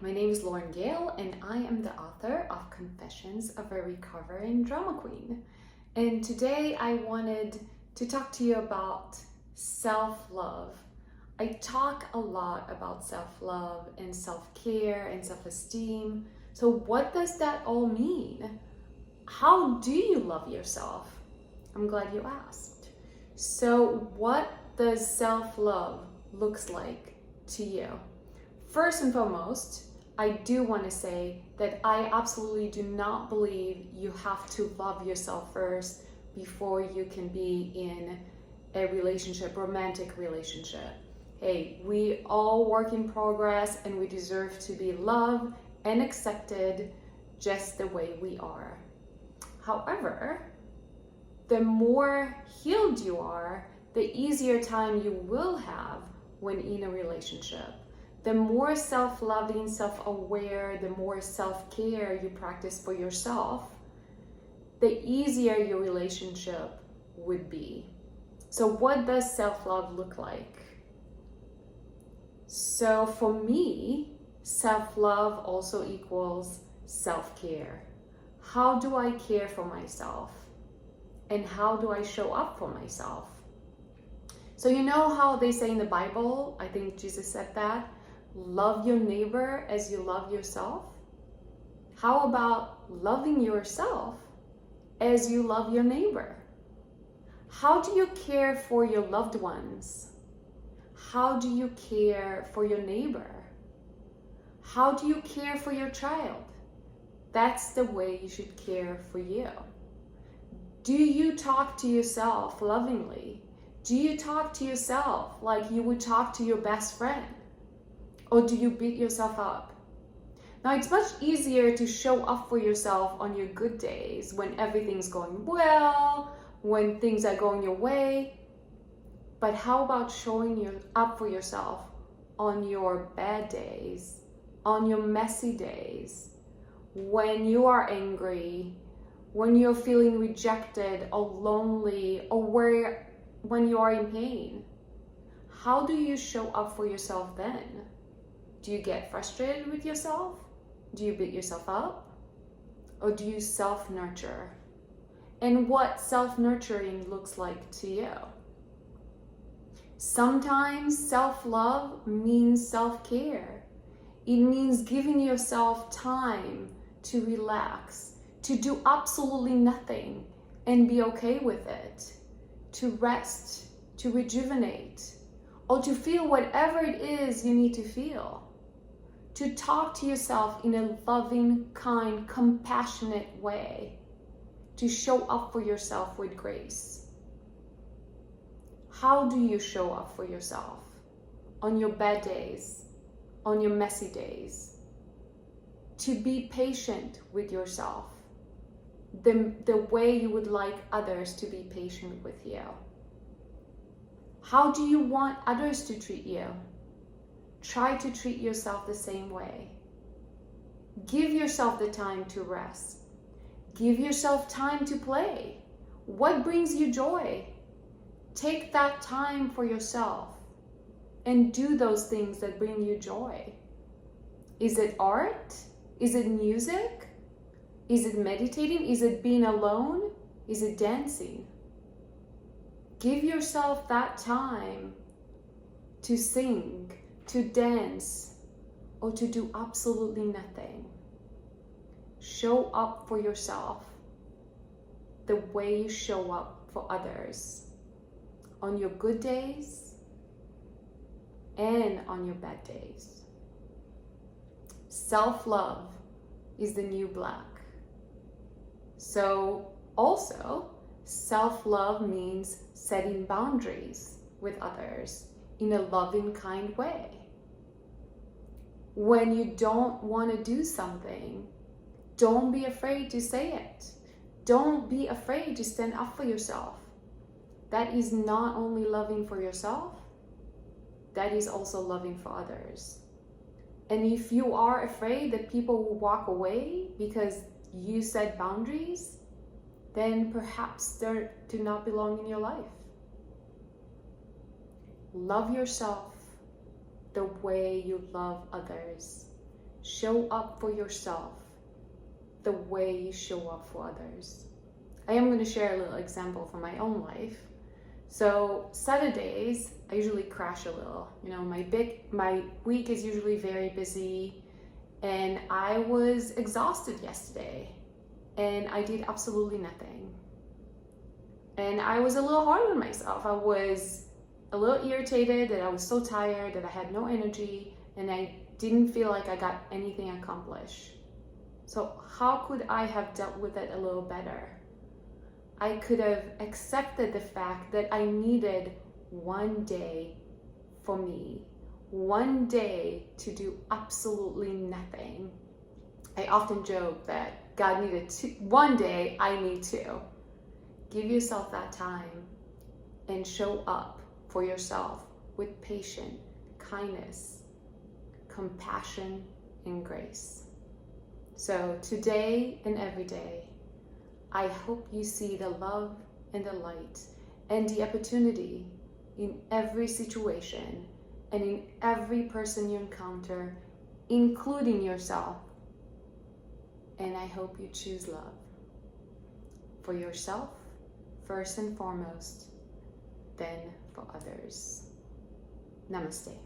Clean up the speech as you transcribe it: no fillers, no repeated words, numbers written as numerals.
my name is Lauren Gale, and I am the author of Confessions of a Recovering Drama Queen. And today I wanted to talk to you about self-love. I talk a lot about self-love and self-care and self-esteem. So what does that all mean? How do you love yourself? I'm glad you asked. So what does self-love looks like to you? First and foremost, I do want to say that I absolutely do not believe you have to love yourself first before you can be in a relationship, romantic relationship. Hey, we all work in progress and we deserve to be loved and accepted just the way we are. However, the more healed you are, the easier time you will have when in a relationship. The more self-loving, self-aware, the more self-care you practice for yourself, the easier your relationship would be. So what does self-love look like? So for me, self-love also equals self-care. How do I care for myself? And how do I show up for myself? So you know how they say in the Bible, I think Jesus said that, love your neighbor as you love yourself? How about loving yourself as you love your neighbor? How do you care for your loved ones? How do you care for your neighbor? How do you care for your child? That's the way you should care for you. Do you talk to yourself lovingly? Do you talk to yourself like you would talk to your best friend? Or do you beat yourself up? Now, it's much easier to show up for yourself on your good days when everything's going well, when things are going your way. But how about showing up for yourself on your bad days, on your messy days, when you are angry, when you're feeling rejected or lonely, or when you are in pain? How do you show up for yourself then? Do you get frustrated with yourself? Do you beat yourself up? Or do you self-nurture? And what self-nurturing looks like to you? Sometimes self-love means self-care. It means giving yourself time to relax, to do absolutely nothing and be okay with it, to rest, to rejuvenate, or to feel whatever it is you need to feel. To talk to yourself in a loving, kind, compassionate way. To show up for yourself with grace. How do you show up for yourself? On your bad days, on your messy days. To be patient with yourself. The way you would like others to be patient with you. How do you want others to treat you? Try to treat yourself the same way. Give yourself the time to rest. Give yourself time to play. What brings you joy? Take that time for yourself and do those things that bring you joy. Is it art? Is it music? Is it meditating? Is it being alone? Is it dancing? Give yourself that time to sing, to dance, or to do absolutely nothing. Show up for yourself the way you show up for others on your good days and on your bad days. Self-love is the new black. So also, self-love means setting boundaries with others in a loving, kind way. When you don't want to do something, don't be afraid to say it. Don't be afraid to stand up for yourself. That is not only loving for yourself, that is also loving for others. And if you are afraid that people will walk away because you set boundaries, then perhaps they do not belong in your life. Love yourself the way you love others. Show up for yourself the way you show up for others. I am going to share a little example from my own life. So Saturdays, I usually crash a little. You know, my week is usually very busy, and I was exhausted yesterday, and I did absolutely nothing. And I was a little hard on myself. I was a little irritated that I was so tired, that I had no energy, and I didn't feel like I got anything accomplished. So how could I have dealt with it a little better? I could have accepted the fact that I needed one day for me, one day to do absolutely nothing. I often joke that God needed one day, I need two. Give yourself that time and show up for yourself with patience, kindness, compassion, and grace. So today and every day, I hope you see the love and the light and the opportunity in every situation and in every person you encounter, including yourself. And I hope you choose love for yourself first and foremost, then for others. Namaste.